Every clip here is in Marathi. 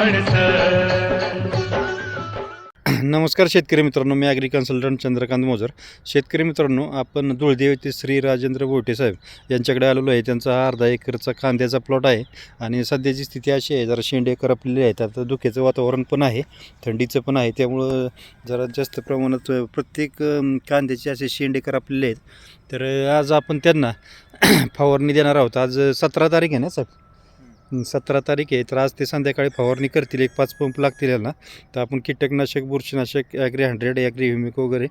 माणसं. नमस्कार शेतकरी मित्रांनो, मी ॲग्री कन्सल्टंट चंद्रकांत मोजर. शेतकरी मित्रांनो, आपण धुळदेव येथे श्री राजेंद्र बोटे साहेब यांच्याकडे आलेलो आहे. त्यांचा हा अर्धा एकरचा कांद्याचा प्लॉट आहे आणि सध्याची स्थिती अशी आहे, जरा शेंडे करपलेले आहेत. आता धुक्याचं वातावरण पण आहे, थंडीचं पण आहे, त्यामुळं जरा जास्त प्रमाणात प्रत्येक कांद्याचे असे शेंडे करपलेले आहेत. तर आज आपण त्यांना फवारणी देणार आहोत. आज 17 तारीख आहे ना साहेब? 17 तारीख आहे. तर आज ते संध्याकाळी फवारणी करतील. एक 5 पंप लागतील यांना. तर आपण कीटकनाशक, बुरशीनाशक, ॲग्री 100, ॲग्री ह्युमिक वगैरे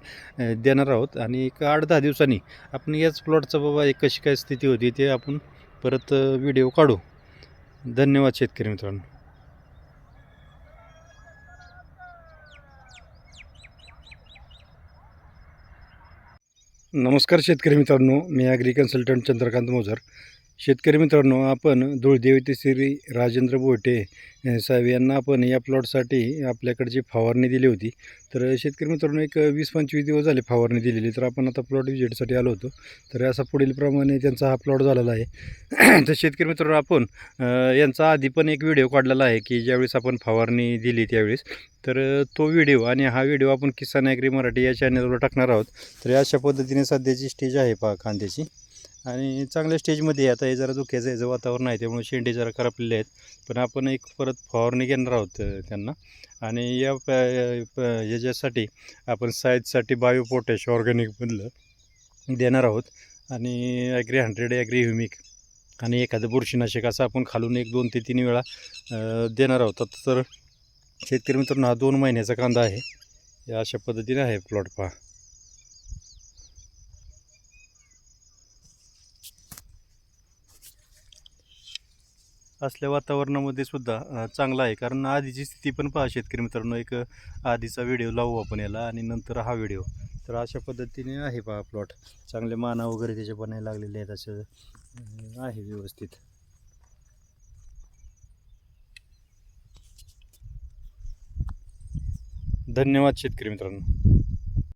देणार आहोत. आणि एक 8-10 दिवसांनी आपण याच प्लॉटचा बाबा एक कशी काय स्थिती होती ते आपण परत व्हिडिओ काढू. धन्यवाद शेतकरी मित्रांनो. नमस्कार शेतकरी मित्रांनो, मी ॲग्री कन्सल्टंट चंद्रकांत मोजर. शेतकरी मित्रांनो, आपण धुळदेव येथे श्री राजेंद्र बोटे साहेब यांना आपण या प्लॉटसाठी आपल्याकडची फवारणी दिली होती. तर शेतकरी मित्रांनो, एक 20-25 दिवस झाले फवारणी दिलेली. तर आपण आता प्लॉट व्हिजिटसाठी आलो होतो. तर असा पुढील प्रमाणे त्यांचा हा प्लॉट झालेला आहे. तर शेतकरी मित्रांनो, आपण यांचा आधी पण एक व्हिडिओ काढलेला आहे की ज्यावेळेस आपण फवारणी दिली त्यावेळेस. तर तो व्हिडिओ आणि हा व्हिडिओ आपण किसान ॲग्री मराठी या चॅनलवर टाकणार आहोत. तर अशा पद्धतीने सध्याची स्टेज आहे पहा कांद्याची, आणि चांगल्या स्टेजमध्ये आहे. आता हे जरा धुक्याचं याचं वातावरण आहे, त्यामुळे शेंडे जरा करपलेले आहेत. पण आपण एक परत फवारणी घेणार आहोत त्यांना. आणि या याच्यासाठी आपण साईजसाठी बायो पोटॅश ऑर्गॅनिकमधलं देणार आहोत. आणि ॲग्री 100, ॲग्री ह्युमिक आणि एखादं बुरशीनाशक असं आपण खालून 1, 2 ते 3 वेळा देणार आहोत. आता तर शेतकरी मित्रांनो, हा 2 महिन्याचा कांदा आहे. या अशा पद्धतीने आहे प्लॉट पहा. असल्या वातावरणामध्ये सुद्धा चांगला आहे, कारण आधीची स्थिती पण पहा शेतकरी मित्रांनो. एक आधीचा व्हिडिओ लावू आपण याला आणि नंतर हा व्हिडिओ. तर अशा पद्धतीने आहे पहा प्लॉट. चांगले माना वगैरे त्याचे बनायला लागलेले आहेत, असं आहे व्यवस्थित. धन्यवाद शेतकरी मित्रांनो.